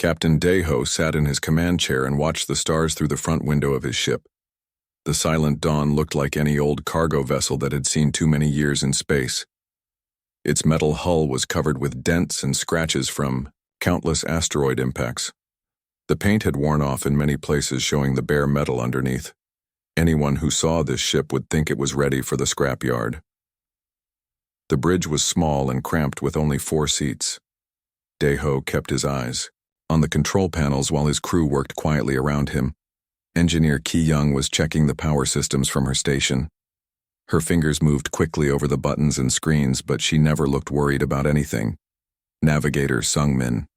Captain Deho sat in his command chair and watched the stars through the front window of his ship. The silent dawn looked like any old cargo vessel that had seen too many years in space. Its metal hull was covered with dents and scratches from countless asteroid impacts. The paint had worn off in many places, showing the bare metal underneath. Anyone who saw this ship would think it was ready for the scrapyard. The bridge was small and cramped with only 4 seats. Deho kept his eyes on the control panels while his crew worked quietly around him. Engineer Ki-young was checking the power systems from her station. Her fingers moved quickly over the buttons and screens, but she never looked worried about anything. Navigator Sung-min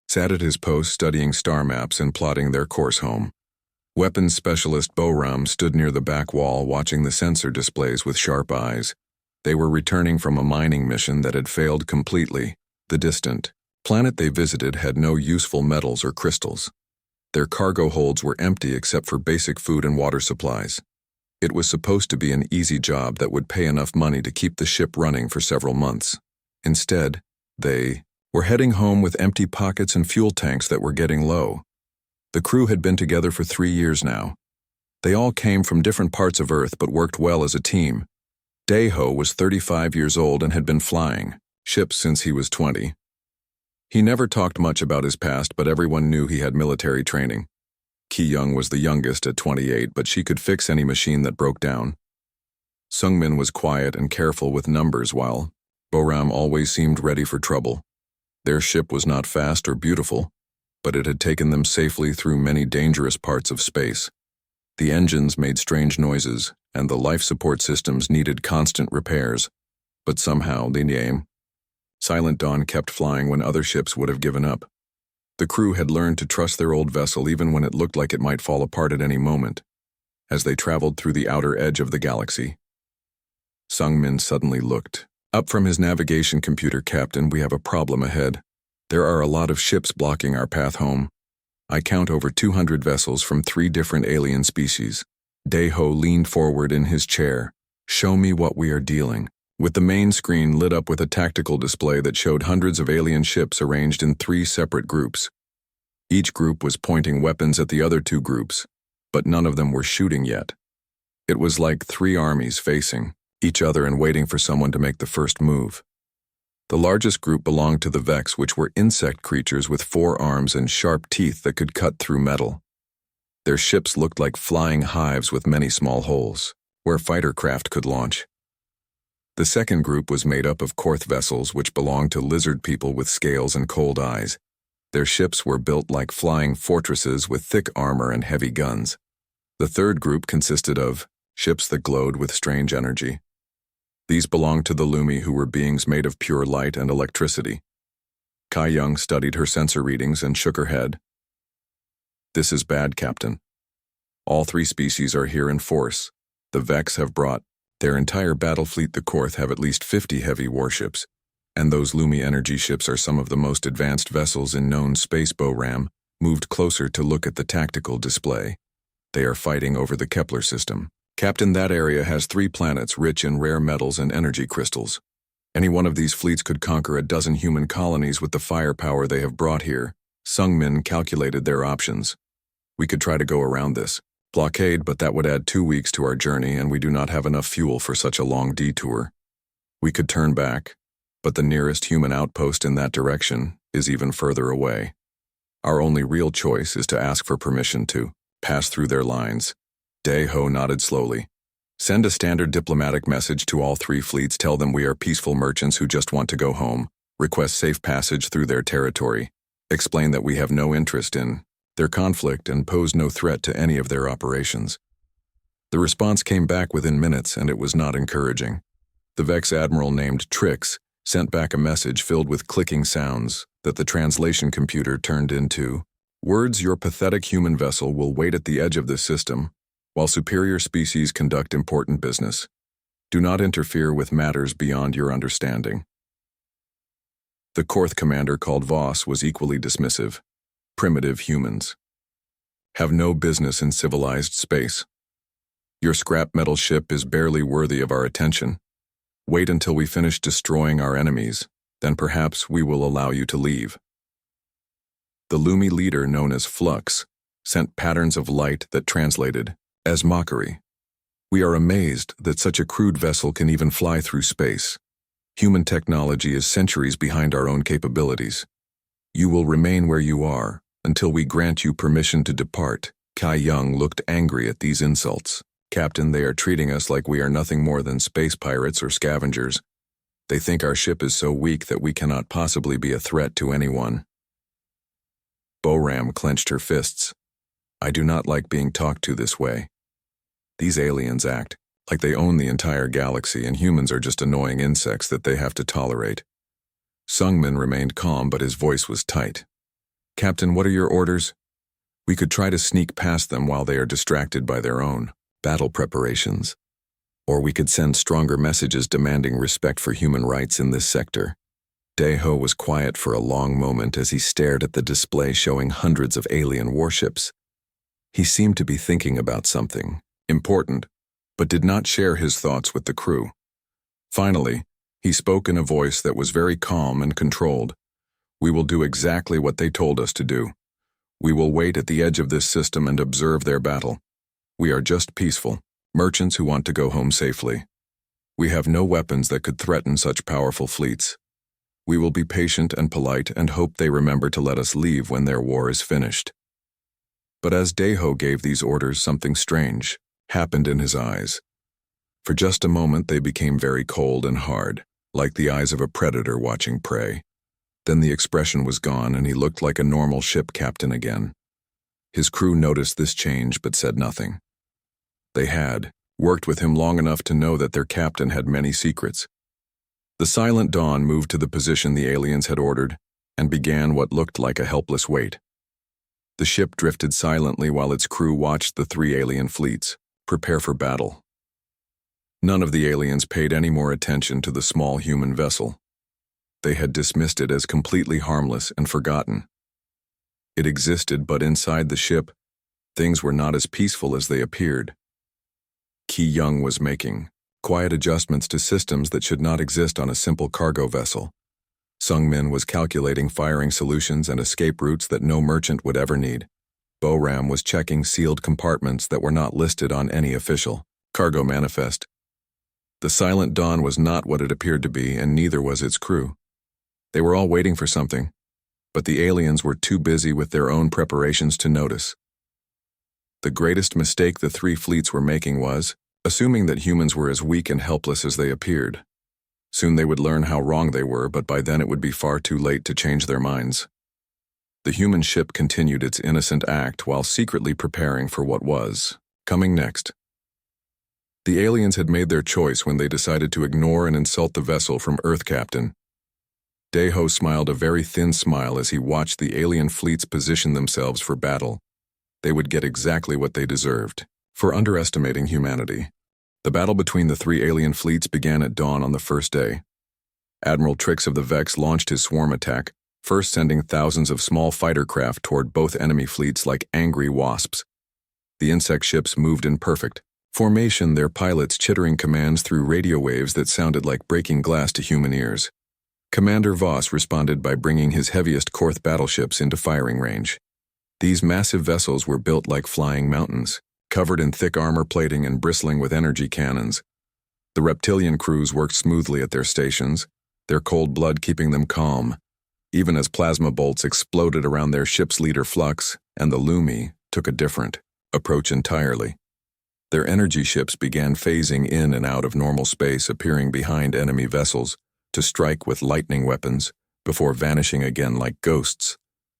sat at his post studying star maps and plotting their course home. Weapons specialist Bo-ram stood near the back wall watching the sensor displays with sharp eyes. They were returning from a mining mission that had failed completely. The distant planet they visited had no useful metals or crystals. Their cargo holds were empty except for basic food and water supplies. It was supposed to be an easy job that would pay enough money to keep the ship running for several months. Instead, they were heading home with empty pockets and fuel tanks that were getting low. The crew had been together for 3 years now. They all came from different parts of Earth but worked well as a team. Deho was 35 years old and had been flying ships since he was 20. He never talked much about his past, but everyone knew he had military training. Ki-young was the youngest at 28, but she could fix any machine that broke down. Sung-min was quiet and careful with numbers, while Bo-ram always seemed ready for trouble. Their ship was not fast or beautiful, but it had taken them safely through many dangerous parts of space. The engines made strange noises, and the life support systems needed constant repairs. But somehow, the Silent Dawn kept flying when other ships would have given up. The crew had learned to trust their old vessel even when it looked like it might fall apart at any moment. As they traveled through the outer edge of the galaxy, Sung-min suddenly looked up from his navigation computer. "Captain, we have a problem ahead. There are a lot of ships blocking our path home. I count over 200 vessels from 3 different alien species." Deho leaned forward in his chair. "Show me what we are dealing with." The main screen lit up with a tactical display that showed hundreds of alien ships arranged in 3 separate groups. Each group was pointing weapons at the other 2 groups, but none of them were shooting yet. It was like 3 armies facing each other and waiting for someone to make the first move. The largest group belonged to the Vex, which were insect creatures with 4 arms and sharp teeth that could cut through metal. Their ships looked like flying hives with many small holes, where fighter craft could launch. The second group was made up of Korth vessels, which belonged to lizard people with scales and cold eyes. Their ships were built like flying fortresses with thick armor and heavy guns. The third group consisted of ships that glowed with strange energy. These belonged to the Lumi, who were beings made of pure light and electricity. Ki-young studied her sensor readings and shook her head. "This is bad, Captain. All 3 species are here in force. The Vex have brought their entire battle fleet. The Korth have at least 50 heavy warships, and those Lumi energy ships are some of the most advanced vessels in known space." Bo-ram moved closer to look at the tactical display. "They are fighting over the Kepler system. Captain, that area has 3 planets rich in rare metals and energy crystals. Any one of these fleets could conquer a dozen human colonies with the firepower they have brought here." Sung-min calculated their options. "We could try to go around this blockade, but that would add 2 weeks to our journey, and we do not have enough fuel for such a long detour. We could turn back, but the nearest human outpost in that direction is even further away. Our only real choice is to ask for permission to pass through their lines." Deho nodded slowly. "Send a standard diplomatic message to all 3 fleets. Tell them we are peaceful merchants who just want to go home. Request safe passage through their territory. Explain that we have no interest in their conflict and pose no threat to any of their operations." The response came back within minutes, and it was not encouraging. The Vex admiral named Trix sent back a message filled with clicking sounds that the translation computer turned into words. "Your pathetic human vessel will wait at the edge of this system while superior species conduct important business. Do not interfere with matters beyond your understanding." The Korth commander, called Voss, was equally dismissive. "Primitive humans have no business in civilized space. Your scrap metal ship is barely worthy of our attention. Wait until we finish destroying our enemies, then perhaps we will allow you to leave." The Lumi leader, known as Flux, sent patterns of light that translated as mockery. We are amazed that such a crude vessel can even fly through space. Human technology is centuries behind our own capabilities. You will remain where you are until we grant you permission to depart. Kai Young looked angry at these insults. Captain, they are treating us like we are nothing more than space pirates or scavengers. They think our ship is so weak that we cannot possibly be a threat to anyone. Boram clenched her fists. I do not like being talked to this way. These aliens act like they own the entire galaxy and humans are just annoying insects that they have to tolerate. Sungmin remained calm, but his voice was tight. Captain, what are your orders? We could try to sneak past them while they are distracted by their own battle preparations. Or we could send stronger messages demanding respect for human rights in this sector. Daeho was quiet for a long moment as he stared at the display showing hundreds of alien warships. He seemed to be thinking about something important, but did not share his thoughts with the crew. Finally, he spoke in a voice that was very calm and controlled. We will do exactly what they told us to do. We will wait at the edge of this system and observe their battle. We are just peaceful merchants who want to go home safely. We have no weapons that could threaten such powerful fleets. We will be patient and polite and hope they remember to let us leave when their war is finished. But as Daeho gave these orders, something strange happened in his eyes. For just a moment they became very cold and hard, like the eyes of a predator watching prey. Then the expression was gone and he looked like a normal ship captain again. His crew noticed this change but said nothing. They had worked with him long enough to know that their captain had many secrets. The Silent Dawn moved to the position the aliens had ordered and began what looked like a helpless wait. The ship drifted silently while its crew watched the three alien fleets prepare for battle. None of the aliens paid any more attention to the small human vessel. They had dismissed it as completely harmless and forgotten. It existed, but inside the ship, things were not as peaceful as they appeared. Ki Young was making quiet adjustments to systems that should not exist on a simple cargo vessel. Sungmin was calculating firing solutions and escape routes that no merchant would ever need. Boram was checking sealed compartments that were not listed on any official cargo manifest. The Silent Dawn was not what it appeared to be, and neither was its crew. They were all waiting for something, but the aliens were too busy with their own preparations to notice. The greatest mistake the three fleets were making was assuming that humans were as weak and helpless as they appeared. Soon they would learn how wrong they were, but by then it would be far too late to change their minds. The human ship continued its innocent act while secretly preparing for what was coming next. The aliens had made their choice when they decided to ignore and insult the vessel from Earth Captain. Daeho smiled a very thin smile as he watched the alien fleets position themselves for battle. They would get exactly what they deserved for underestimating humanity. The battle between the three alien fleets began at dawn on the first day. Admiral Trix of the Vex launched his swarm attack, first sending thousands of small fighter craft toward both enemy fleets like angry wasps. The insect ships moved in perfect formation, their pilots chittering commands through radio waves that sounded like breaking glass to human ears. Commander Voss responded by bringing his heaviest Korth battleships into firing range. These massive vessels were built like flying mountains, covered in thick armor plating and bristling with energy cannons. The reptilian crews worked smoothly at their stations, their cold blood keeping them calm, even as plasma bolts exploded around their ship's leader Flux, and the Lumi took a different approach entirely. Their energy ships began phasing in and out of normal space, appearing behind enemy vessels to strike with lightning weapons before vanishing again like ghosts.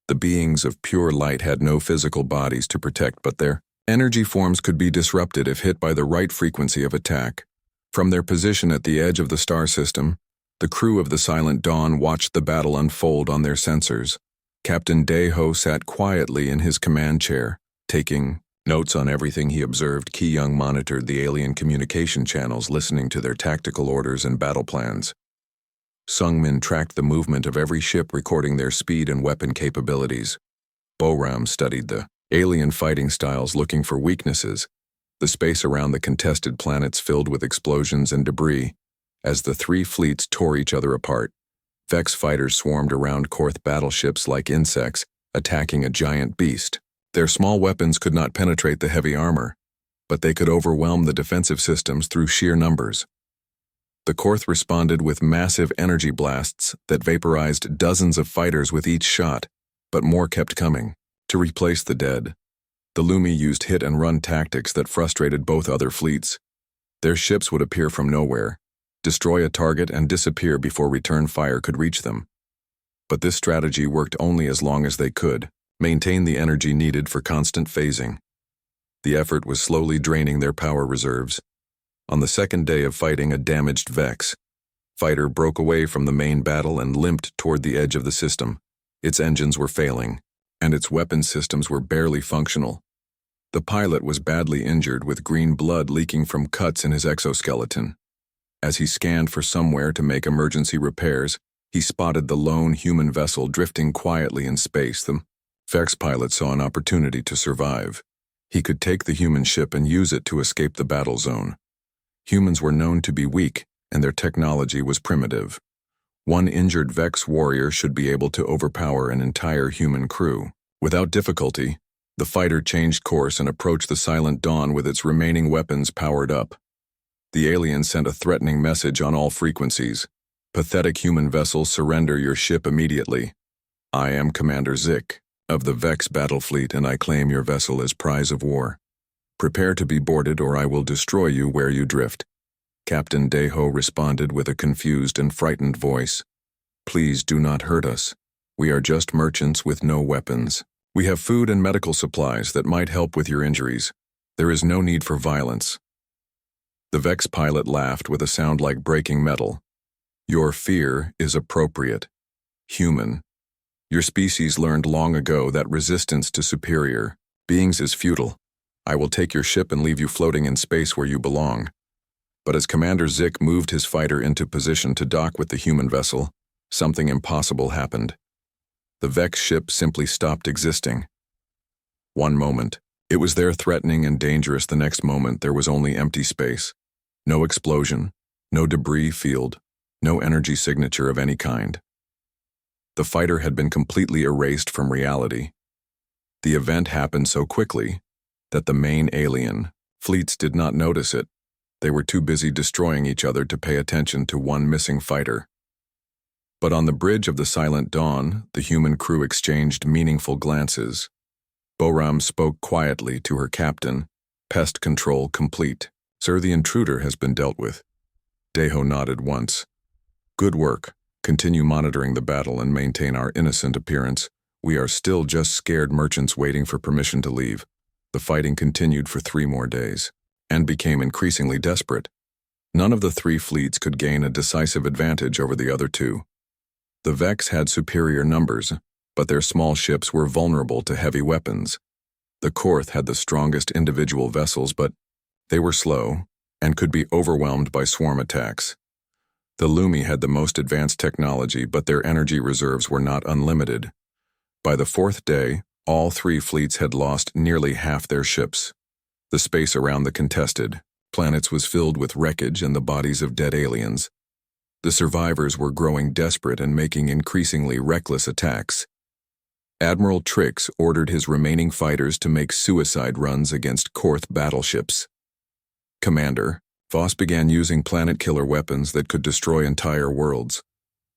The beings of pure light had no physical bodies to protect, but their energy forms could be disrupted if hit by the right frequency of attack. From their position at the edge of the star system, the crew of the Silent Dawn watched the battle unfold on their sensors. Captain Daeho sat quietly in his command chair, taking notes on everything he observed. Ki Young monitored the alien communication channels, listening to their tactical orders and battle plans. Sungmin tracked the movement of every ship, recording their speed and weapon capabilities. Boram studied the alien fighting styles, looking for weaknesses. The space around the contested planets filled with explosions and debris. As the three fleets tore each other apart, Vex fighters swarmed around Korth battleships like insects, attacking a giant beast. Their small weapons could not penetrate the heavy armor, but they could overwhelm the defensive systems through sheer numbers. The Korth responded with massive energy blasts that vaporized dozens of fighters with each shot, but more kept coming. To replace the dead, the Lumi used hit-and-run tactics that frustrated both other fleets. Their ships would appear from nowhere, destroy a target and disappear before return fire could reach them. But this strategy worked only as long as they could maintain the energy needed for constant phasing. The effort was slowly draining their power reserves. On the second day of fighting a damaged Vex fighter broke away from the main battle and limped toward the edge of the system. Its engines were failing, and its weapon systems were barely functional. The pilot was badly injured with green blood leaking from cuts in his exoskeleton. As he scanned for somewhere to make emergency repairs, he spotted the lone human vessel drifting quietly in space. The Vex pilot saw an opportunity to survive. He could take the human ship and use it to escape the battle zone. Humans were known to be weak, and their technology was primitive. One injured Vex warrior should be able to overpower an entire human crew. Without difficulty, the fighter changed course and approached the Silent Dawn with its remaining weapons powered up. The alien sent a threatening message on all frequencies. "Pathetic human vessel, surrender your ship immediately. I am Commander Zik of the Vex battle fleet, and I claim your vessel as prize of war. Prepare to be boarded or I will destroy you where you drift." Captain Deho responded with a confused and frightened voice. "Please do not hurt us. We are just merchants with no weapons. We have food and medical supplies that might help with your injuries. There is no need for violence." The Vex pilot laughed with a sound like breaking metal. "Your fear is appropriate. Human. Your species learned long ago that resistance to superior beings is futile. I will take your ship and leave you floating in space where you belong." But as Commander Zik moved his fighter into position to dock with the human vessel, something impossible happened. The Vex ship simply stopped existing. One moment, it was there threatening and dangerous. The next moment, there was only empty space. No explosion, no debris field, no energy signature of any kind. The fighter had been completely erased from reality. The event happened so quickly that the main alien fleets did not notice it. They were too busy destroying each other to pay attention to one missing fighter. But on the bridge of the Silent Dawn, the human crew exchanged meaningful glances. Boram spoke quietly to her captain, "Pest control complete. Sir, the intruder has been dealt with." Deho nodded once. "Good work. Continue monitoring the battle and maintain our innocent appearance. We are still just scared merchants waiting for permission to leave." The fighting continued for 3 more days, and became increasingly desperate. None of the 3 fleets could gain a decisive advantage over the other 2. The Vex had superior numbers, but their small ships were vulnerable to heavy weapons. The Korth had the strongest individual vessels, but they were slow and could be overwhelmed by swarm attacks. The Lumi had the most advanced technology, but their energy reserves were not unlimited. By the 4th day, all 3 fleets had lost nearly half their ships. The space around the contested planets was filled with wreckage and the bodies of dead aliens. The survivors were growing desperate and making increasingly reckless attacks. Admiral Trix ordered his remaining fighters to make suicide runs against Korth battleships. "Commander," Voss began using planet-killer weapons that could destroy entire worlds.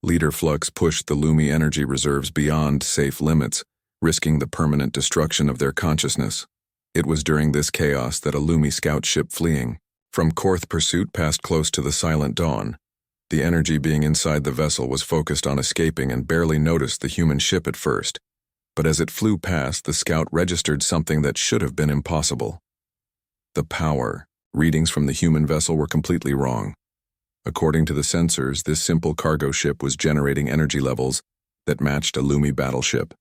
Leader Flux pushed the Lumi energy reserves beyond safe limits, risking the permanent destruction of their consciousness. It was during this chaos that a Lumi scout ship fleeing from Korth pursuit passed close to the Silent Dawn. The energy being inside the vessel was focused on escaping and barely noticed the human ship at first. But as it flew past, the scout registered something that should have been impossible. The power readings from the human vessel were completely wrong. According to the sensors, this simple cargo ship was generating energy levels that matched a Lumi battleship.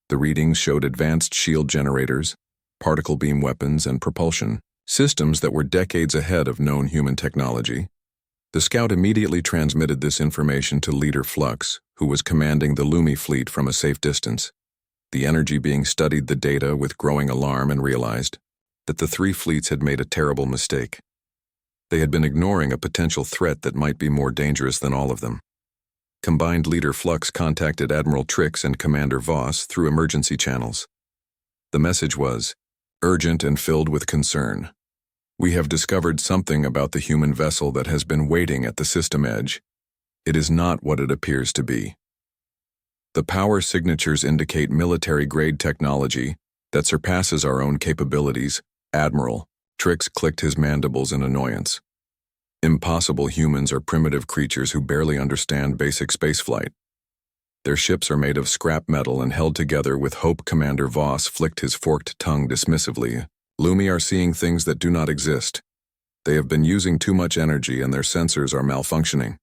The readings showed advanced shield generators, particle beam weapons, and propulsion systems that were decades ahead of known human technology. The scout immediately transmitted this information to Leader Flux, who was commanding the Lumi fleet from a safe distance. The energy being studied the data with growing alarm and realized that the 3 fleets had made a terrible mistake. They had been ignoring a potential threat that might be more dangerous than all of them. Combined Leader Flux contacted Admiral Trix and Commander Voss through emergency channels. The message was urgent and filled with concern. We have discovered something about the human vessel that has been waiting at the system edge. It is not what it appears to be. The power signatures indicate military-grade technology that surpasses our own capabilities. Admiral Trix clicked his mandibles in annoyance. Impossible. Humans are primitive creatures who barely understand basic spaceflight. Their ships are made of scrap metal and held together with hope. Commander Voss flicked his forked tongue dismissively. Lumi are seeing things that do not exist. They have been using too much energy and their sensors are malfunctioning.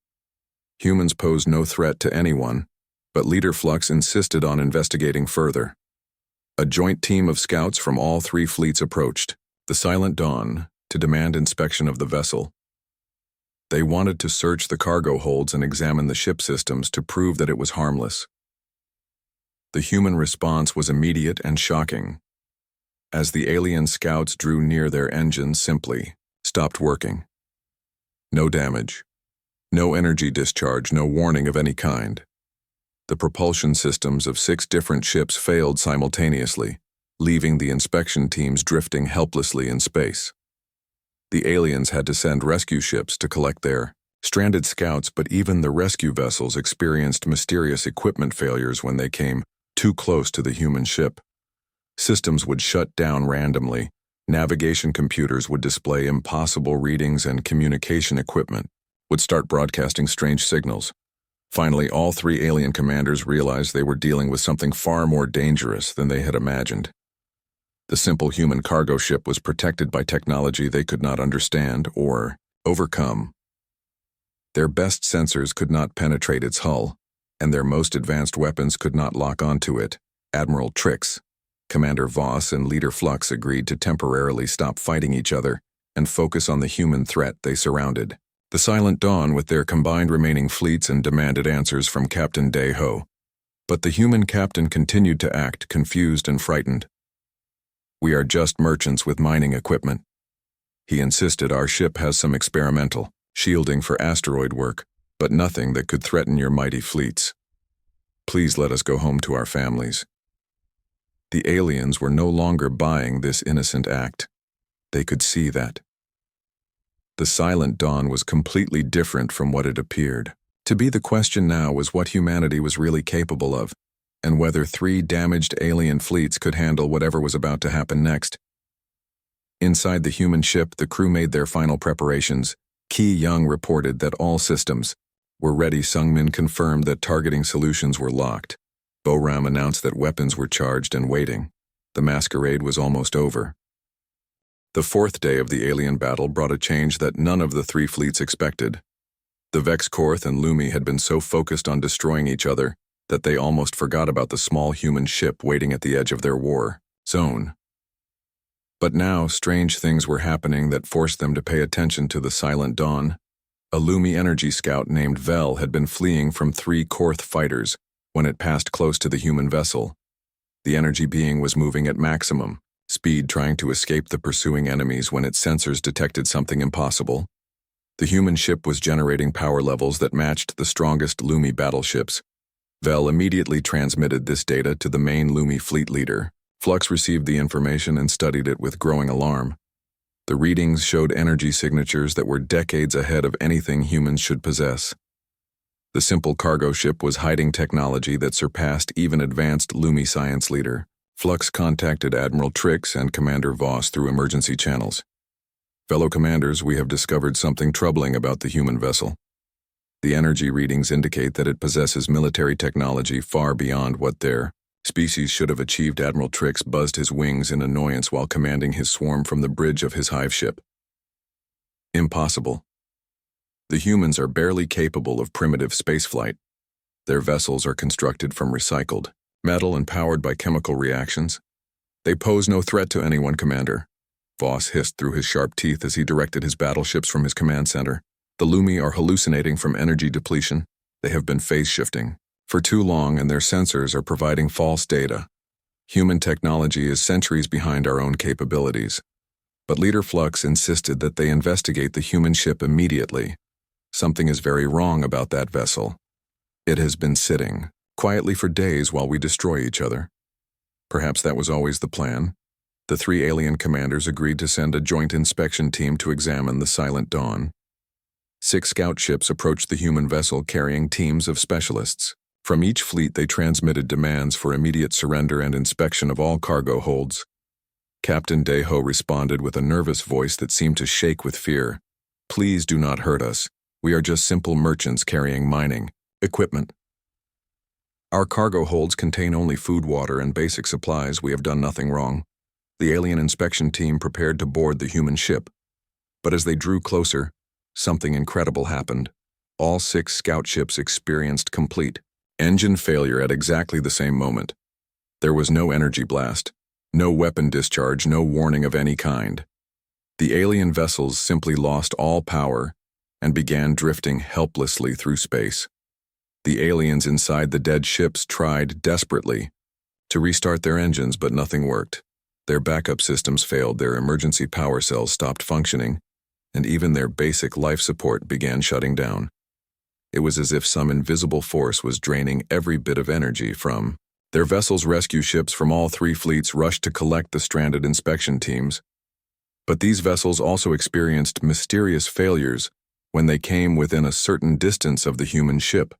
Humans pose no threat to anyone, but Leader Flux insisted on investigating further. A joint team of scouts from all three fleets approached the Silent Dawn to demand inspection of the vessel. They wanted to search the cargo holds and examine the ship systems to prove that it was harmless. The human response was immediate and shocking. As the alien scouts drew near, their engines simply stopped working. No damage, no energy discharge, no warning of any kind. The propulsion systems of 6 different ships failed simultaneously, leaving the inspection teams drifting helplessly in space. The aliens had to send rescue ships to collect their stranded scouts, but even the rescue vessels experienced mysterious equipment failures when they came too close to the human ship. Systems would shut down randomly, navigation computers would display impossible readings, and communication equipment would start broadcasting strange signals. Finally, all 3 alien commanders realized they were dealing with something far more dangerous than they had imagined. The simple human cargo ship was protected by technology they could not understand or overcome. Their best sensors could not penetrate its hull, and their most advanced weapons could not lock onto it. Admiral Trix, Commander Voss, and Leader Flux agreed to temporarily stop fighting each other and focus on the human threat they surrounded. The Silent Dawn with their combined remaining fleets and demanded answers from Captain Daeho. But the human captain continued to act confused and frightened. We are just merchants with mining equipment. He insisted. Our ship has some experimental shielding for asteroid work, but nothing that could threaten your mighty fleets. Please let us go home to our families. The aliens were no longer buying this innocent act. They could see that. The Silent Dawn was completely different from what it appeared to be. The question now was what humanity was really capable of, and whether 3 damaged alien fleets could handle whatever was about to happen next. Inside the human ship, the crew made their final preparations. Ki Young reported that all systems were ready. Sungmin confirmed that targeting solutions were locked. Boram announced that weapons were charged and waiting. The masquerade was almost over. The 4th day of the alien battle brought a change that none of the 3 fleets expected. The Vexcorth and Lumi had been so focused on destroying each other that they almost forgot about the small human ship waiting at the edge of their war zone. But now strange things were happening that forced them to pay attention to the Silent Dawn. A Lumi energy scout named Vel had been fleeing from 3 Korth fighters when it passed close to the human vessel. The energy being was moving at maximum speed, trying to escape the pursuing enemies when its sensors detected something impossible. The human ship was generating power levels that matched the strongest Lumi battleships. Vel immediately transmitted this data to the main Lumi fleet leader. Flux received the information and studied it with growing alarm. The readings showed energy signatures that were decades ahead of anything humans should possess. The simple cargo ship was hiding technology that surpassed even advanced Lumi science leader. Flux contacted Admiral Trix and Commander Voss through emergency channels. Fellow commanders, we have discovered something troubling about the human vessel. The energy readings indicate that it possesses military technology far beyond what their species should have achieved. Admiral Trix buzzed his wings in annoyance while commanding his swarm from the bridge of his hive ship. Impossible. The humans are barely capable of primitive spaceflight. Their vessels are constructed from recycled metal and powered by chemical reactions. They pose no threat to anyone, Commander. Voss hissed through his sharp teeth as he directed his battleships from his command center. The Lumi are hallucinating from energy depletion. They have been phase-shifting for too long, and their sensors are providing false data. Human technology is centuries behind our own capabilities. But Leader Flux insisted that they investigate the human ship immediately. Something is very wrong about that vessel. It has been sitting quietly for days while we destroy each other. Perhaps that was always the plan. The three alien commanders agreed to send a joint inspection team to examine the Silent Dawn. 6 scout ships approached the human vessel carrying teams of specialists. From each fleet they transmitted demands for immediate surrender and inspection of all cargo holds. Captain Deho responded with a nervous voice that seemed to shake with fear. "Please do not hurt us. We are just simple merchants carrying mining equipment. Our cargo holds contain only food, water, and basic supplies. We have done nothing wrong." The alien inspection team prepared to board the human ship. But as they drew closer, something incredible happened. All 6 scout ships experienced complete engine failure at exactly the same moment. There was no energy blast, no weapon discharge, no warning of any kind. The alien vessels simply lost all power and began drifting helplessly through space. The aliens inside the dead ships tried desperately to restart their engines, but nothing worked. Their backup systems failed, their emergency power cells stopped functioning, and even their basic life support began shutting down. It was as if some invisible force was draining every bit of energy from their vessels. Rescue ships from all 3 fleets rushed to collect the stranded inspection teams. But these vessels also experienced mysterious failures when they came within a certain distance of the human ship.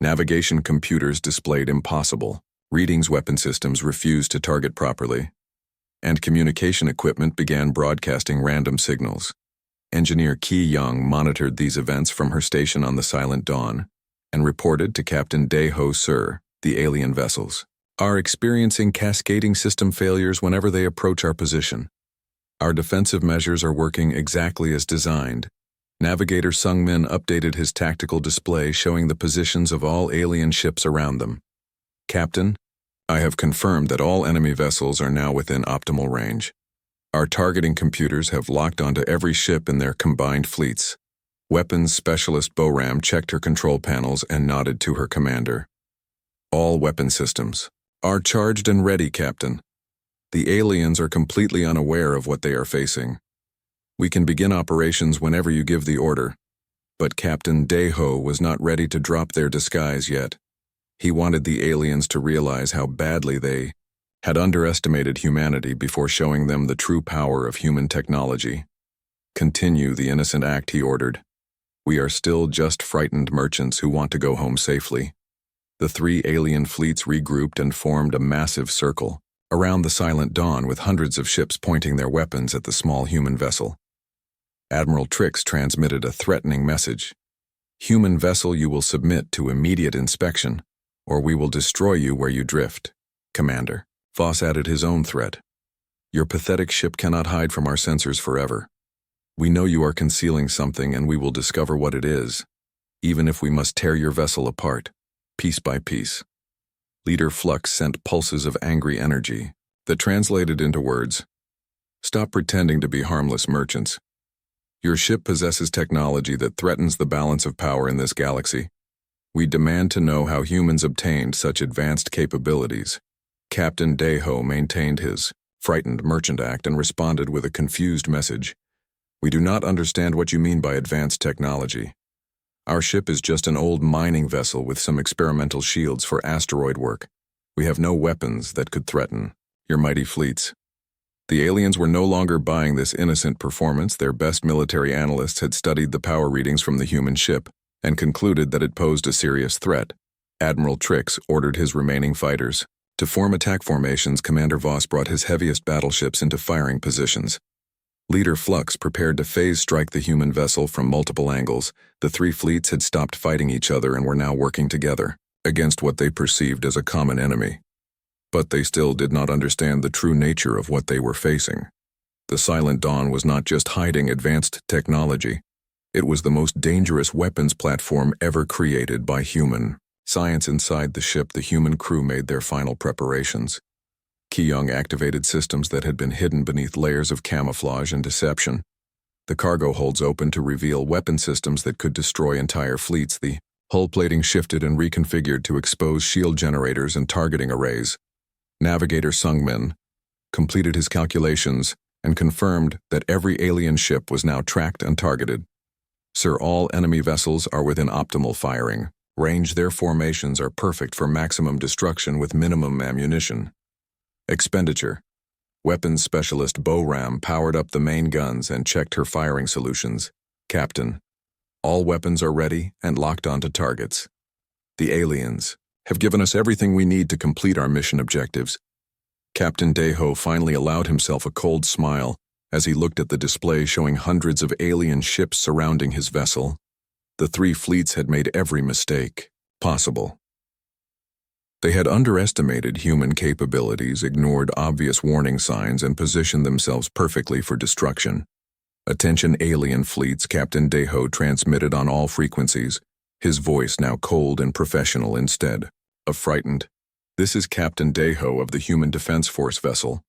Navigation computers displayed impossible readings, weapon systems refused to target properly, and communication equipment began broadcasting random signals. Engineer Ki Young monitored these events from her station on the Silent Dawn and reported to Captain Deho, "Sir, the alien vessels are experiencing cascading system failures whenever they approach our position. Our defensive measures are working exactly as designed." Navigator Sungmin updated his tactical display showing the positions of all alien ships around them. "Captain, I have confirmed that all enemy vessels are now within optimal range. Our targeting computers have locked onto every ship in their combined fleets." Weapons Specialist Boram checked her control panels and nodded to her commander. "All weapon systems are charged and ready, Captain. The aliens are completely unaware of what they are facing. We can begin operations whenever you give the order." But Captain Deho was not ready to drop their disguise yet. He wanted the aliens to realize how badly they had underestimated humanity before showing them the true power of human technology. "Continue the innocent act," he ordered. "We are still just frightened merchants who want to go home safely." The 3 alien fleets regrouped and formed a massive circle around the Silent Dawn, with hundreds of ships pointing their weapons at the small human vessel. Admiral Trix transmitted a threatening message. "Human vessel, you will submit to immediate inspection, or we will destroy you where you drift, Commander." Voss added his own threat. "Your pathetic ship cannot hide from our sensors forever. We know you are concealing something, and we will discover what it is, even if we must tear your vessel apart, piece by piece." Leader Flux sent pulses of angry energy that translated into words. "Stop pretending to be harmless merchants. Your ship possesses technology that threatens the balance of power in this galaxy. We demand to know how humans obtained such advanced capabilities." Captain Deho maintained his frightened merchant act and responded with a confused message. "We do not understand what you mean by advanced technology. Our ship is just an old mining vessel with some experimental shields for asteroid work. We have no weapons that could threaten your mighty fleets." The aliens were no longer buying this innocent performance. Their best military analysts had studied the power readings from the human ship and concluded that it posed a serious threat. Admiral Trix ordered his remaining fighters to form attack formations. Commander Voss brought his heaviest battleships into firing positions. Leader Flux prepared to phase strike the human vessel from multiple angles. The 3 fleets had stopped fighting each other and were now working together against what they perceived as a common enemy. But they still did not understand the true nature of what they were facing. The Silent Dawn was not just hiding advanced technology. It was the most dangerous weapons platform ever created by human science. Inside the ship, the human crew made their final preparations. Ki Young activated systems that had been hidden beneath layers of camouflage and deception. The cargo holds opened to reveal weapon systems that could destroy entire fleets. The hull plating shifted and reconfigured to expose shield generators and targeting arrays. Navigator Sungmin completed his calculations and confirmed that every alien ship was now tracked and targeted. "Sir, all enemy vessels are within optimal firing Their formations are perfect for maximum destruction with minimum ammunition. Expenditure. Weapons Specialist Bo-Ram powered up the main guns and checked her firing solutions. Captain. All weapons are ready and locked onto targets. The aliens have given us everything we need to complete our mission objectives. Captain Deho finally allowed himself a cold smile as he looked at the display showing hundreds of alien ships surrounding his vessel. The three fleets had made every mistake possible. They had underestimated human capabilities, ignored obvious warning signs, and positioned themselves perfectly for destruction. Attention alien fleets, Captain Deho transmitted on all frequencies, his voice now cold and professional instead of frightened. This is Captain Deho of the Human Defense Force vessel,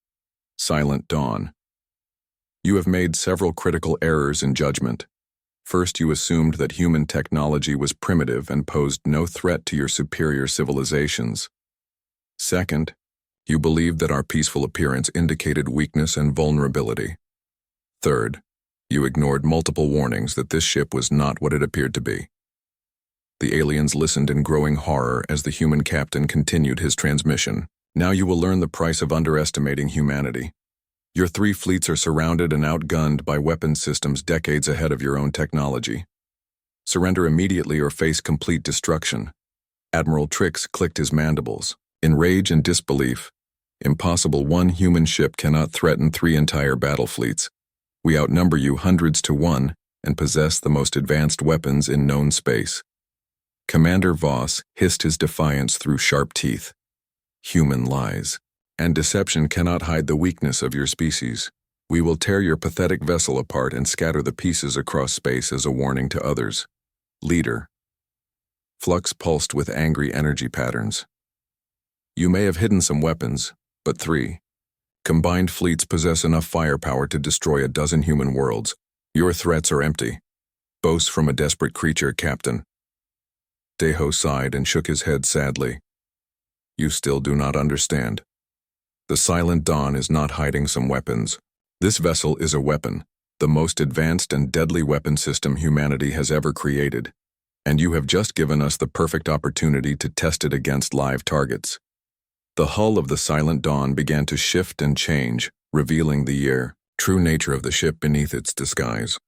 Silent Dawn. You have made several critical errors in judgment. First, you assumed that human technology was primitive and posed no threat to your superior civilizations. Second, you believed that our peaceful appearance indicated weakness and vulnerability. Third, you ignored multiple warnings that this ship was not what it appeared to be. The aliens listened in growing horror as the human captain continued his transmission. Now you will learn the price of underestimating humanity. Your three fleets are surrounded and outgunned by weapon systems decades ahead of your own technology. Surrender immediately or face complete destruction. Admiral Trix clicked his mandibles. In rage and disbelief, impossible. One human ship cannot threaten three entire battle fleets. We outnumber you hundreds to one and possess the most advanced weapons in known space. Commander Voss hissed his defiance through sharp teeth. Human lies and deception cannot hide the weakness of your species. We will tear your pathetic vessel apart and scatter the pieces across space as a warning to others. Leader. Flux pulsed with angry energy patterns. You may have hidden some weapons, but three combined fleets possess enough firepower to destroy a dozen human worlds. Your threats are empty. Boasts from a desperate creature, Captain. Deho sighed and shook his head sadly. You still do not understand. The Silent Dawn is not hiding some weapons. This vessel is a weapon, the most advanced and deadly weapon system humanity has ever created, and you have just given us the perfect opportunity to test it against live targets. The hull of the Silent Dawn began to shift and change, revealing the true nature of the ship beneath its disguise.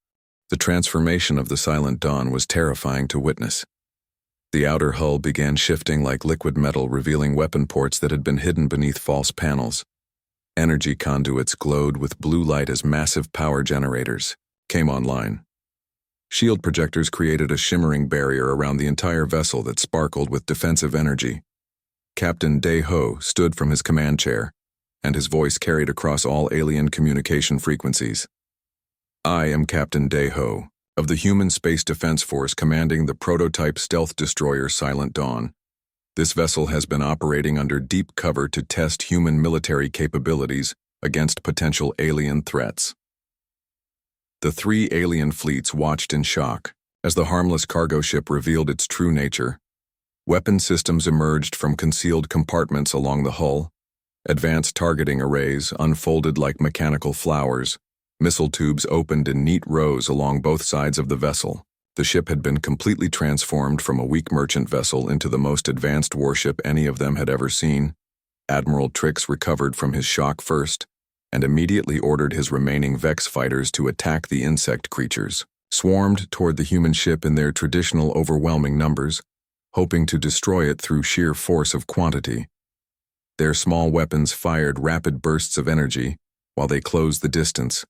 The transformation of the Silent Dawn was terrifying to witness. The outer hull began shifting like liquid metal, revealing weapon ports that had been hidden beneath false panels. Energy conduits glowed with blue light as massive power generators came online. Shield projectors created a shimmering barrier around the entire vessel that sparkled with defensive energy. Captain Deho stood from his command chair, and his voice carried across all alien communication frequencies. I am Captain Deho of the Human Space Defense Force, commanding the prototype stealth destroyer Silent Dawn. This vessel has been operating under deep cover to test human military capabilities against potential alien threats. The three alien fleets watched in shock as the harmless cargo ship revealed its true nature. Weapon systems emerged from concealed compartments along the hull. Advanced targeting arrays unfolded like mechanical flowers. Missile tubes opened in neat rows along both sides of the vessel. The ship had been completely transformed from a weak merchant vessel into the most advanced warship any of them had ever seen. Admiral Trix recovered from his shock first, and immediately ordered his remaining Vex fighters to attack the insect creatures, swarmed toward the human ship in their traditional overwhelming numbers, hoping to destroy it through sheer force of quantity. Their small weapons fired rapid bursts of energy while they closed the distance.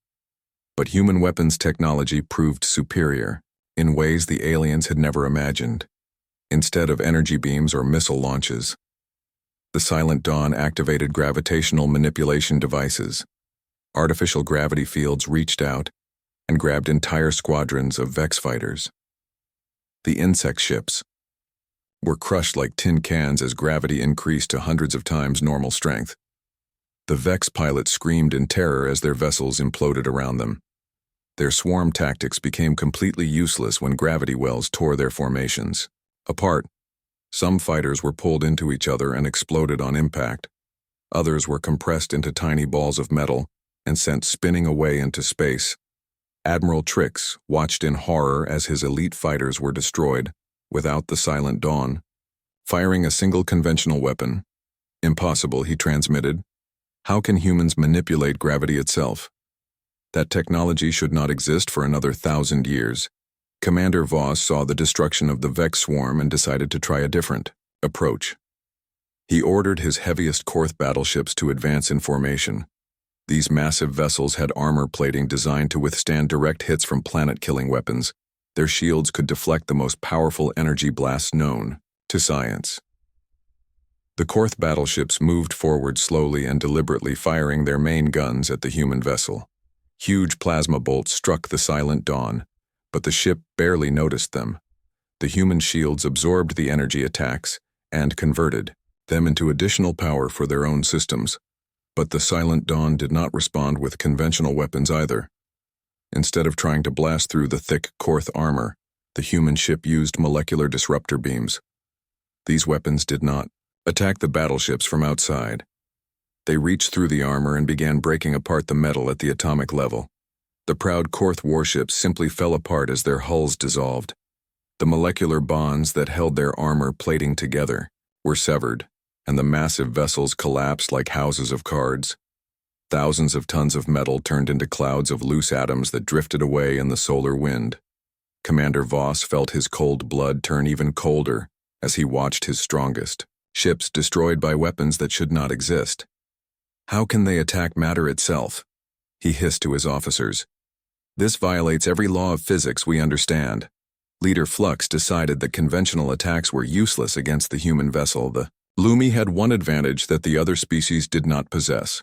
But human weapons technology proved superior in ways the aliens had never imagined. Instead of energy beams or missile launches, the Silent Dawn activated gravitational manipulation devices. Artificial gravity fields reached out and grabbed entire squadrons of Vex fighters. The insect ships were crushed like tin cans as gravity increased to hundreds of times normal strength. The Vex pilots screamed in terror as their vessels imploded around them. Their swarm tactics became completely useless when gravity wells tore their formations apart. Some fighters were pulled into each other and exploded on impact. Others were compressed into tiny balls of metal and sent spinning away into space. Admiral Trix watched in horror as his elite fighters were destroyed, without the Silent Dawn. Firing a single conventional weapon. Impossible, he transmitted. How can humans manipulate gravity itself? That technology should not exist for another 1,000 years. Commander Voss saw the destruction of the Vex swarm and decided to try a different approach. He ordered his heaviest Korth battleships to advance in formation. These massive vessels had armor plating designed to withstand direct hits from planet-killing weapons. Their shields could deflect the most powerful energy blasts known to science. The Korth battleships moved forward slowly and deliberately, firing their main guns at the human vessel. Huge plasma bolts struck the Silent Dawn, but the ship barely noticed them. The human shields absorbed the energy attacks and converted them into additional power for their own systems. But the Silent Dawn did not respond with conventional weapons either. Instead of trying to blast through the thick Korth armor, the human ship used molecular disruptor beams. These weapons did not attack the battleships from outside. They reached through the armor and began breaking apart the metal at the atomic level. The proud Korth warships simply fell apart as their hulls dissolved. The molecular bonds that held their armor plating together were severed, and the massive vessels collapsed like houses of cards. Thousands of tons of metal turned into clouds of loose atoms that drifted away in the solar wind. Commander Voss felt his cold blood turn even colder as he watched his strongest ships destroyed by weapons that should not exist. How can they attack matter itself? He hissed to his officers. This violates every law of physics we understand. Leader Flux decided that conventional attacks were useless against the human vessel. The Lumi had one advantage that the other species did not possess.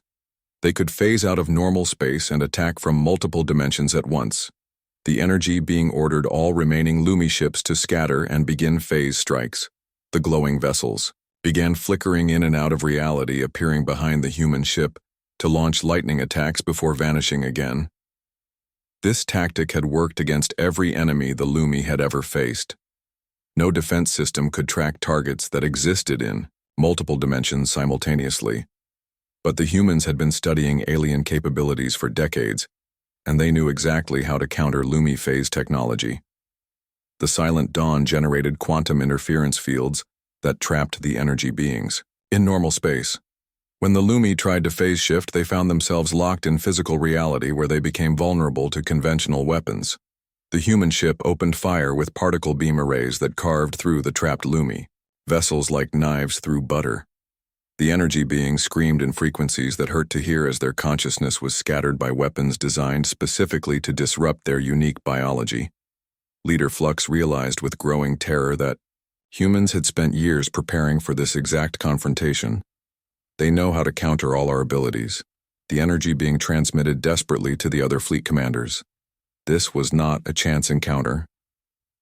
They could phase out of normal space and attack from multiple dimensions at once. The energy being ordered all remaining Lumi ships to scatter and begin phase strikes. The glowing vessels began flickering in and out of reality, appearing behind the human ship to launch lightning attacks before vanishing again. This tactic had worked against every enemy the Lumi had ever faced. No defense system could track targets that existed in multiple dimensions simultaneously. But the humans had been studying alien capabilities for decades, and they knew exactly how to counter Lumi phase technology. The Silent Dawn generated quantum interference fields that trapped the energy beings in normal space. When the Lumi tried to phase shift, they found themselves locked in physical reality where they became vulnerable to conventional weapons. The human ship opened fire with particle beam arrays that carved through the trapped Lumi, vessels like knives through butter. The energy beings screamed in frequencies that hurt to hear as their consciousness was scattered by weapons designed specifically to disrupt their unique biology. Leader Flux realized with growing terror that humans had spent years preparing for this exact confrontation. They know how to counter all our abilities, the energy being transmitted desperately to the other fleet commanders. This was not a chance encounter.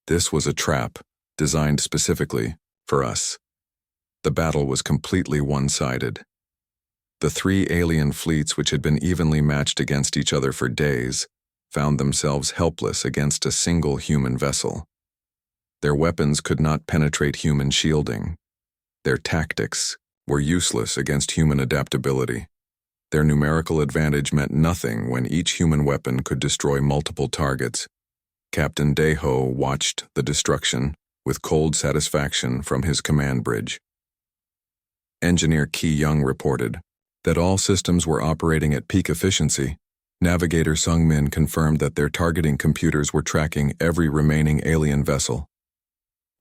This was a trap designed specifically for us. The battle was completely one-sided. The three alien fleets, which had been evenly matched against each other for days, found themselves helpless against a single human vessel. Their weapons could not penetrate human shielding. Their tactics were useless against human adaptability. Their numerical advantage meant nothing when each human weapon could destroy multiple targets. Captain Deho watched the destruction with cold satisfaction from his command bridge. Engineer Ki Young reported that all systems were operating at peak efficiency. Navigator Sung Min confirmed that their targeting computers were tracking every remaining alien vessel.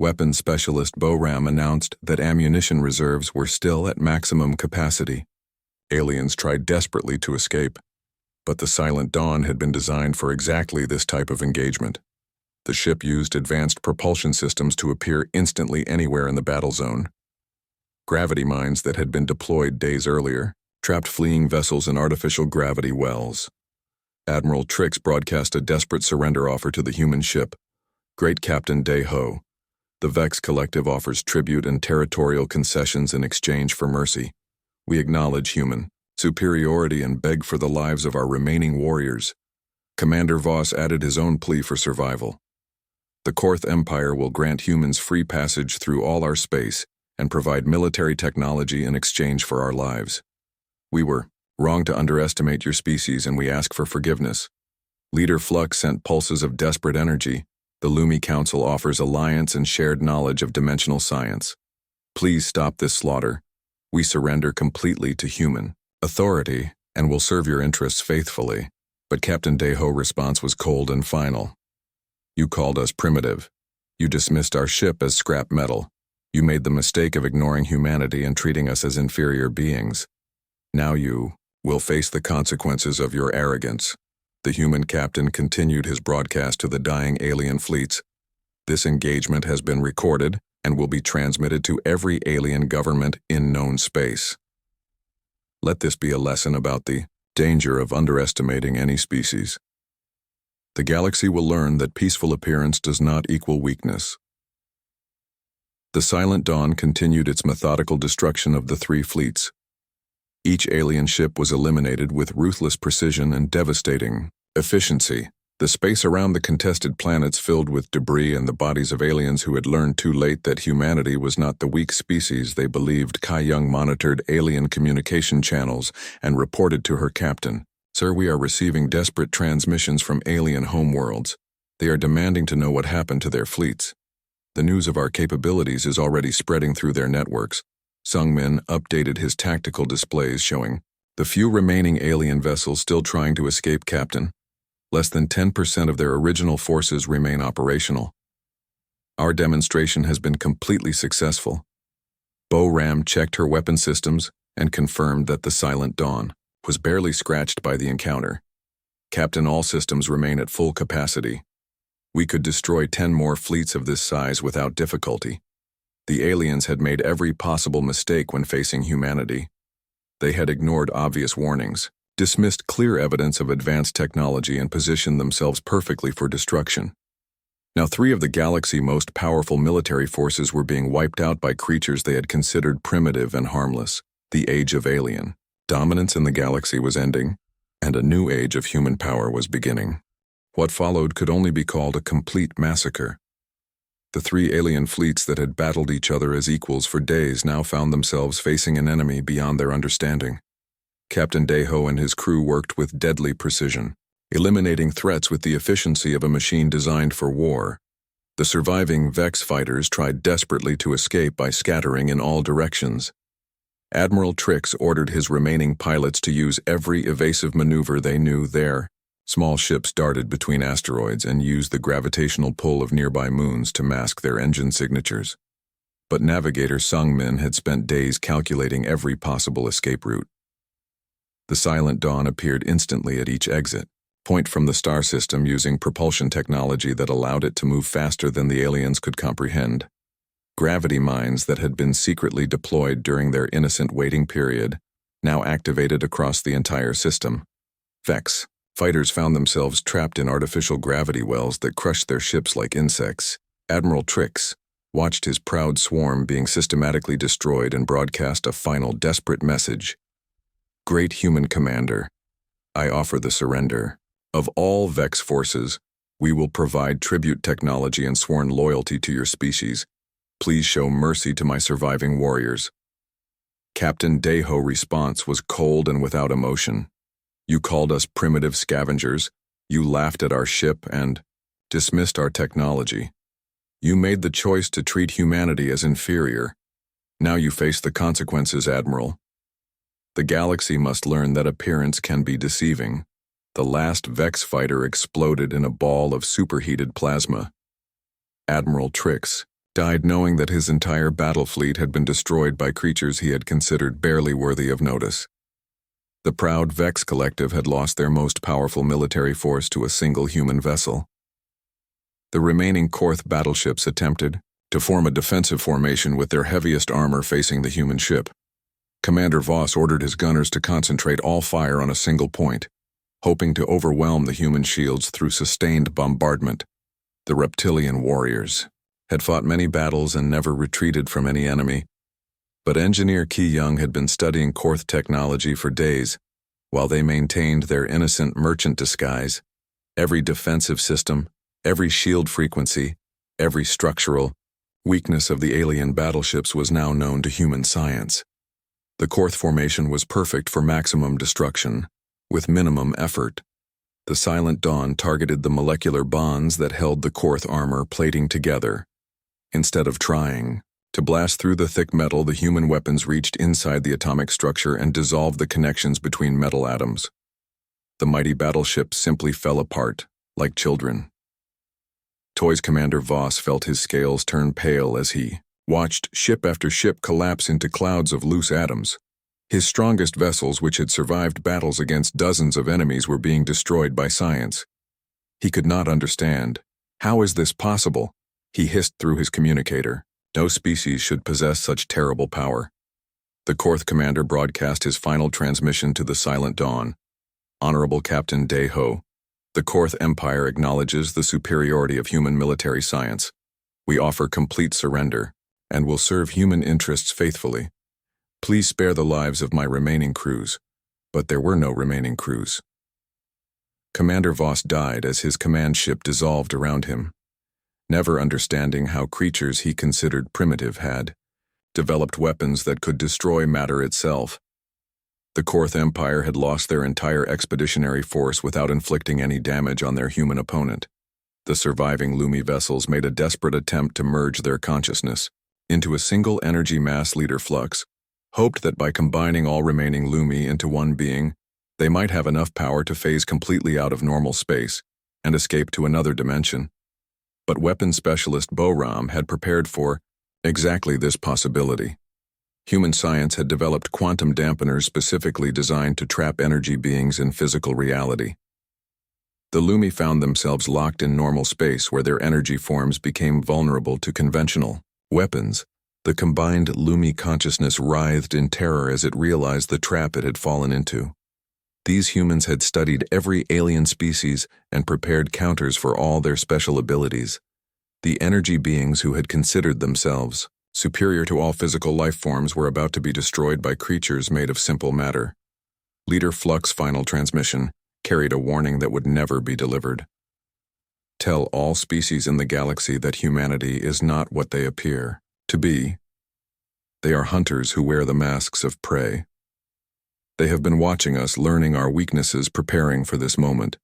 Weapons specialist Bo Ram announced that ammunition reserves were still at maximum capacity. Aliens tried desperately to escape, but the Silent Dawn had been designed for exactly this type of engagement. The ship used advanced propulsion systems to appear instantly anywhere in the battle zone. Gravity mines that had been deployed days earlier trapped fleeing vessels in artificial gravity wells. Admiral Trix broadcast a desperate surrender offer to the human ship. Great Captain Deho, the Vex Collective offers tribute and territorial concessions in exchange for mercy. We acknowledge human superiority and beg for the lives of our remaining warriors. Commander Voss added his own plea for survival. The Korth Empire will grant humans free passage through all our space and provide military technology in exchange for our lives. We were wrong to underestimate your species, and we ask for forgiveness. Leader Flux sent pulses of desperate energy, The Lumi Council offers alliance and shared knowledge of dimensional science. Please stop this slaughter. We surrender completely to human authority and will serve your interests faithfully. But Captain Deho's response was cold and final. You called us primitive. You dismissed our ship as scrap metal. You made the mistake of ignoring humanity and treating us as inferior beings. Now you will face the consequences of your arrogance. The human captain continued his broadcast to the dying alien fleets. This engagement has been recorded and will be transmitted to every alien government in known space. Let this be a lesson about the danger of underestimating any species. The galaxy will learn that peaceful appearance does not equal weakness. The Silent Dawn continued its methodical destruction of the three fleets. Each alien ship was eliminated with ruthless precision and devastating efficiency. The space around the contested planets filled with debris and the bodies of aliens who had learned too late that humanity was not the weak species they believed. Kai Young monitored alien communication channels and reported to her captain, "Sir, we are receiving desperate transmissions from alien homeworlds. They are demanding to know what happened to their fleets. The news of our capabilities is already spreading through their networks." Sung Min updated his tactical displays showing the few remaining alien vessels still trying to escape, Captain. Less than 10% of their original forces remain operational. Our demonstration has been completely successful. Bo Ram checked her weapon systems and confirmed that the Silent Dawn was barely scratched by the encounter. Captain, all systems remain at full capacity. We could destroy 10 more fleets of this size without difficulty. The aliens had made every possible mistake when facing humanity. They had ignored obvious warnings, dismissed clear evidence of advanced technology, and positioned themselves perfectly for destruction. Now 3 of the galaxy's most powerful military forces were being wiped out by creatures they had considered primitive and harmless. The age of alien dominance in the galaxy was ending, and a new age of human power was beginning. What followed could only be called a complete massacre. The 3 alien fleets that had battled each other as equals for days now found themselves facing an enemy beyond their understanding. Captain Deho and his crew worked with deadly precision, eliminating threats with the efficiency of a machine designed for war. The surviving Vex fighters tried desperately to escape by scattering in all directions. Admiral Trix ordered his remaining pilots to use every evasive maneuver they knew there. Small ships darted between asteroids and used the gravitational pull of nearby moons to mask their engine signatures. But navigator Sung Min had spent days calculating every possible escape route. The Silent Dawn appeared instantly at each exit point from the star system using propulsion technology that allowed it to move faster than the aliens could comprehend. Gravity mines that had been secretly deployed during their innocent waiting period now activated across the entire system. Vex fighters found themselves trapped in artificial gravity wells that crushed their ships like insects. Admiral Trix watched his proud swarm being systematically destroyed and broadcast a final desperate message. "Great human commander, I offer the surrender of all Vex forces. We will provide tribute technology and sworn loyalty to your species. Please show mercy to my surviving warriors." Captain Deho's response was cold and without emotion. "You called us primitive scavengers. You laughed at our ship and dismissed our technology. You made the choice to treat humanity as inferior. Now you face the consequences, Admiral. The galaxy must learn that appearance can be deceiving." The last Vex fighter exploded in a ball of superheated plasma. Admiral Trix died knowing that his entire battle fleet had been destroyed by creatures he had considered barely worthy of notice. The proud Vex collective had lost their most powerful military force to a single human vessel. The remaining Korth battleships attempted to form a defensive formation with their heaviest armor facing the human ship. Commander Voss ordered his gunners to concentrate all fire on a single point, hoping to overwhelm the human shields through sustained bombardment. The reptilian warriors had fought many battles and never retreated from any enemy, but Engineer Ki Young had been studying Korth technology for days, while they maintained their innocent merchant disguise. Every defensive system, every shield frequency, every structural weakness of the alien battleships was now known to human science. The Korth formation was perfect for maximum destruction, with minimum effort. The Silent Dawn targeted the molecular bonds that held the Korth armor plating together. Instead of trying to blast through the thick metal, the human weapons reached inside the atomic structure and dissolved the connections between metal atoms. The mighty battleship simply fell apart, like children. Toy's Commander Voss felt his scales turn pale as he watched ship after ship collapse into clouds of loose atoms. His strongest vessels, which had survived battles against dozens of enemies, were being destroyed by science. He could not understand. How is this possible? He hissed through his communicator. No species should possess such terrible power. The Korth commander broadcast his final transmission to the Silent Dawn. Honorable Captain Daeho, the Korth Empire acknowledges the superiority of human military science. We offer complete surrender, and will serve human interests faithfully. Please spare the lives of my remaining crews. But there were no remaining crews. Commander Voss died as his command ship dissolved around him. Never understanding how creatures he considered primitive had developed weapons that could destroy matter itself. The Korth Empire had lost their entire expeditionary force without inflicting any damage on their human opponent. The surviving Lumi vessels made a desperate attempt to merge their consciousness into a single energy mass leader flux, hoped that by combining all remaining Lumi into one being, they might have enough power to phase completely out of normal space and escape to another dimension. But weapons specialist Boram had prepared for exactly this possibility. Human science had developed quantum dampeners specifically designed to trap energy beings in physical reality. The Lumi found themselves locked in normal space where their energy forms became vulnerable to conventional weapons. The combined Lumi consciousness writhed in terror as it realized the trap it had fallen into. These humans had studied every alien species and prepared counters for all their special abilities. The energy beings who had considered themselves superior to all physical life forms were about to be destroyed by creatures made of simple matter. Leader Flux final transmission carried a warning that would never be delivered. Tell all species in the galaxy that humanity is not what they appear to be. They are hunters who wear the masks of prey. They have been watching us, learning our weaknesses, preparing for this moment.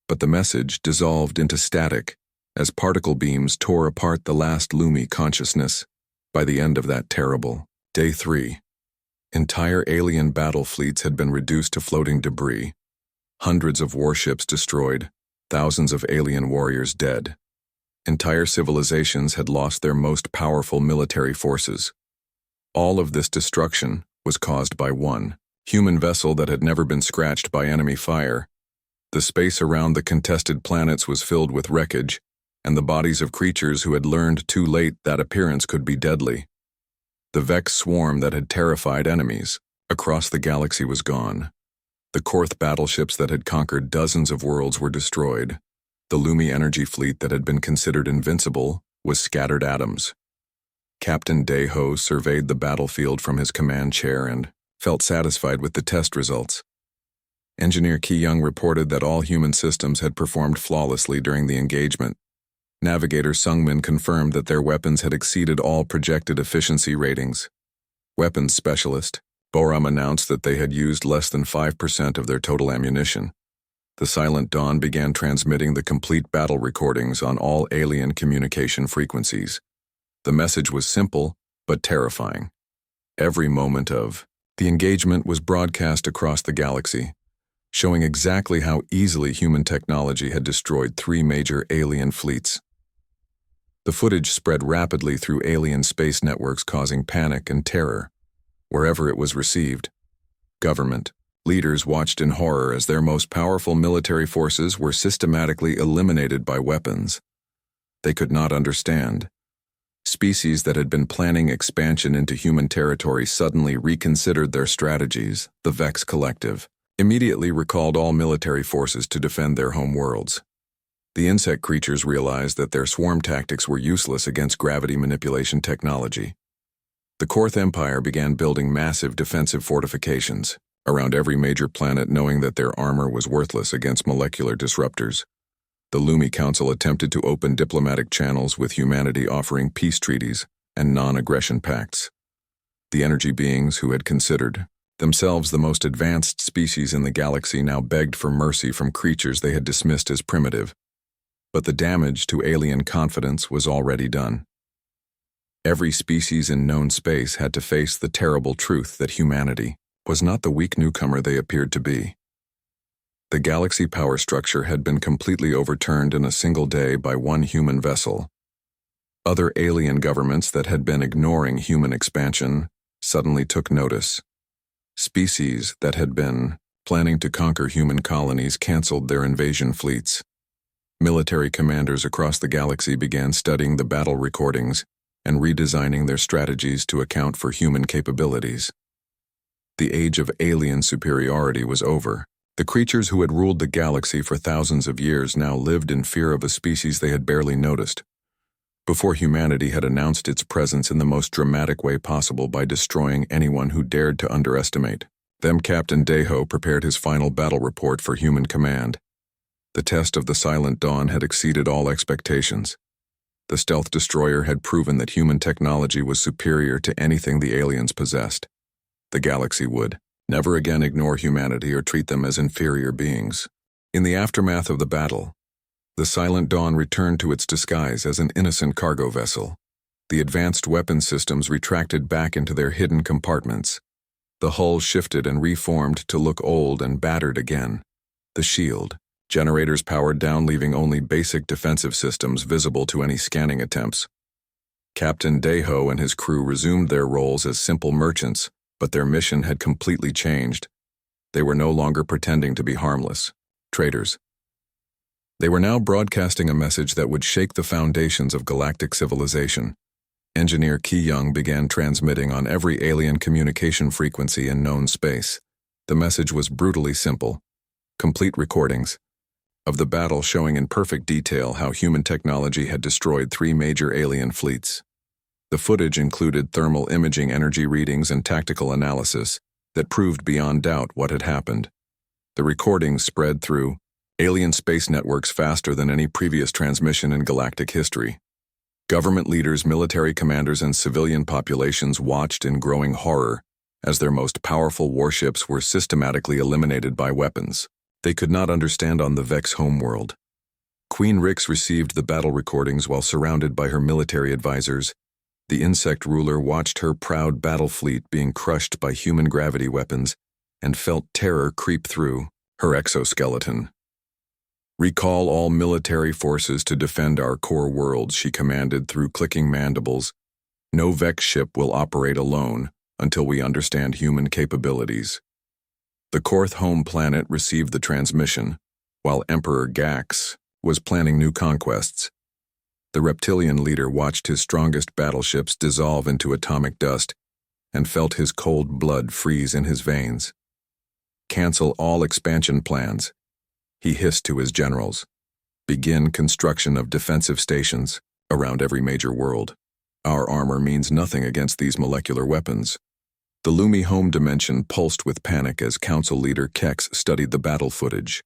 But the message dissolved into static as particle beams tore apart the last Lumi consciousness. By the end of that terrible Day 3, entire alien battle fleets had been reduced to floating debris, hundreds of warships destroyed, thousands of alien warriors dead. Entire civilizations had lost their most powerful military forces. All of this destruction was caused by one human vessel that had never been scratched by enemy fire. The space around the contested planets was filled with wreckage, and the bodies of creatures who had learned too late that appearance could be deadly. The Vex swarm that had terrified enemies across the galaxy was gone. The Korth battleships that had conquered dozens of worlds were destroyed. The Lumi energy fleet that had been considered invincible was scattered atoms. Captain Daeho surveyed the battlefield from his command chair and felt satisfied with the test results. Engineer Ki-young reported that all human systems had performed flawlessly during the engagement. Navigator Sungmin confirmed that their weapons had exceeded all projected efficiency ratings. Weapons specialist Boram announced that they had used less than 5% of their total ammunition. The Silent Dawn began transmitting the complete battle recordings on all alien communication frequencies. The message was simple, but terrifying. Every moment of the engagement was broadcast across the galaxy, showing exactly how easily human technology had destroyed 3 major alien fleets. The footage spread rapidly through alien space networks, causing panic and terror wherever it was received. Government leaders watched in horror as their most powerful military forces were systematically eliminated by weapons they could not understand. Species that had been planning expansion into human territory suddenly reconsidered their strategies. The Vex Collective immediately recalled all military forces to defend their home worlds. The insect creatures realized that their swarm tactics were useless against gravity manipulation technology. The Korth Empire began building massive defensive fortifications around every major planet, knowing that their armor was worthless against molecular disruptors. The Lumi Council attempted to open diplomatic channels with humanity, offering peace treaties and non-aggression pacts. The energy beings who had considered Themselves the most advanced species in the galaxy now begged for mercy from creatures they had dismissed as primitive. But the damage to alien confidence was already done. Every species in known space had to face the terrible truth that humanity was not the weak newcomer they appeared to be. The galaxy power structure had been completely overturned in a single day by one human vessel. Other alien governments that had been ignoring human expansion suddenly took notice. Species that had been planning to conquer human colonies canceled their invasion fleets. Military commanders across the galaxy began studying the battle recordings and redesigning their strategies to account for human capabilities. The age of alien superiority was over. The creatures who had ruled the galaxy for thousands of years now lived in fear of a species they had barely noticed, before humanity had announced its presence in the most dramatic way possible by destroying anyone who dared to underestimate them. Captain Deho prepared his final battle report for human command. The test of the Silent Dawn had exceeded all expectations. The stealth destroyer had proven that human technology was superior to anything the aliens possessed. The galaxy would never again ignore humanity or treat them as inferior beings. In the aftermath of the battle, the Silent Dawn returned to its disguise as an innocent cargo vessel. The advanced weapon systems retracted back into their hidden compartments. The hull shifted and reformed to look old and battered again. The shield generators powered down, leaving only basic defensive systems visible to any scanning attempts. Captain Deho and his crew resumed their roles as simple merchants, but their mission had completely changed. They were no longer pretending to be harmless traders. They were now broadcasting a message that would shake the foundations of galactic civilization. Engineer Ki Young began transmitting on every alien communication frequency in known space. The message was brutally simple. Complete recordings of the battle showing in perfect detail how human technology had destroyed 3 major alien fleets. The footage included thermal imaging energy readings and tactical analysis that proved beyond doubt what had happened. The recordings spread through alien space networks faster than any previous transmission in galactic history. Government leaders, military commanders, and civilian populations watched in growing horror as their most powerful warships were systematically eliminated by weapons they could not understand on the Vex homeworld. Queen Rix received the battle recordings while surrounded by her military advisors. The insect ruler watched her proud battle fleet being crushed by human gravity weapons and felt terror creep through her exoskeleton. "Recall all military forces to defend our core worlds," she commanded through clicking mandibles. "No Vex ship will operate alone until we understand human capabilities." The Korth home planet received the transmission, while Emperor Gax was planning new conquests. The reptilian leader watched his strongest battleships dissolve into atomic dust and felt his cold blood freeze in his veins. "Cancel all expansion plans," he hissed to his generals. "Begin construction of defensive stations around every major world. Our armor means nothing against these molecular weapons." The Lumi home dimension pulsed with panic as Council Leader Kex studied the battle footage.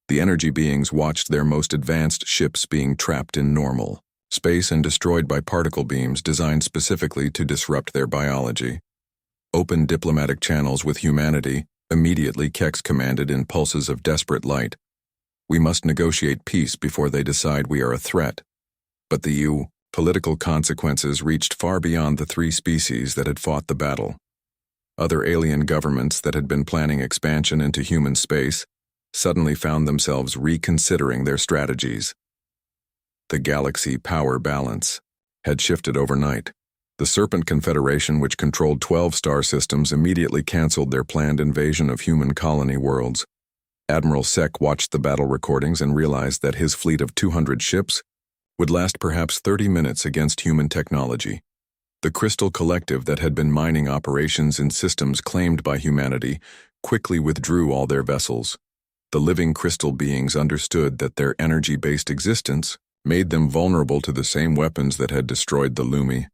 The energy beings watched their most advanced ships being trapped in normal space and destroyed by particle beams designed specifically to disrupt their biology. "Open diplomatic channels with humanity," immediately Kex commanded in pulses of desperate light. "We must negotiate peace before they decide we are a threat." But the political consequences reached far beyond the 3 species that had fought the battle. Other alien governments that had been planning expansion into human space suddenly found themselves reconsidering their strategies. The galaxy power balance had shifted overnight. The Serpent Confederation, which controlled 12 star systems, immediately canceled their planned invasion of human colony worlds. Admiral Sek watched the battle recordings and realized that his fleet of 200 ships would last perhaps 30 minutes against human technology. The Crystal Collective that had been mining operations in systems claimed by humanity quickly withdrew all their vessels. The living crystal beings understood that their energy-based existence made them vulnerable to the same weapons that had destroyed the Lumi.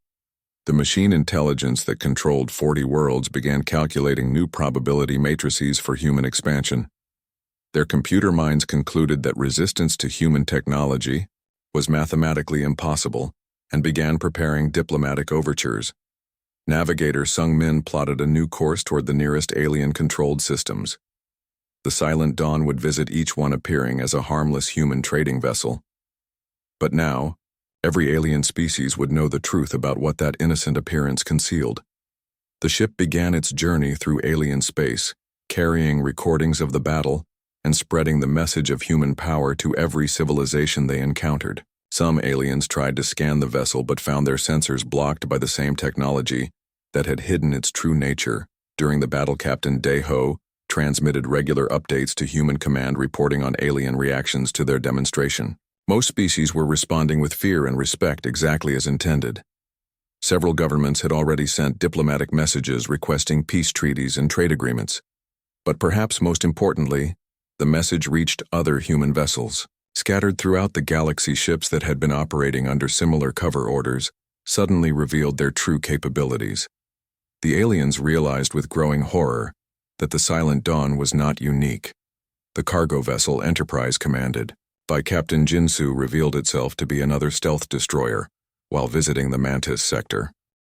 The machine intelligence that controlled 40 worlds began calculating new probability matrices for human expansion. Their computer minds concluded that resistance to human technology was mathematically impossible and began preparing diplomatic overtures. Navigator Sung Min plotted a new course toward the nearest alien-controlled systems. The Silent Dawn would visit each one appearing as a harmless human trading vessel. But now, every alien species would know the truth about what that innocent appearance concealed. The ship began its journey through alien space, carrying recordings of the battle and spreading the message of human power to every civilization they encountered. Some aliens tried to scan the vessel but found their sensors blocked by the same technology that had hidden its true nature. During the battle, Captain Dae-ho transmitted regular updates to human command reporting on alien reactions to their demonstration. Most species were responding with fear and respect exactly as intended. Several governments had already sent diplomatic messages requesting peace treaties and trade agreements. But perhaps most importantly, the message reached other human vessels. Scattered throughout the galaxy, ships that had been operating under similar cover orders suddenly revealed their true capabilities. The aliens realized with growing horror that the Silent Dawn was not unique. The cargo vessel Enterprise, commanded by Captain Jinsu, revealed itself to be another stealth destroyer while visiting the Mantis sector.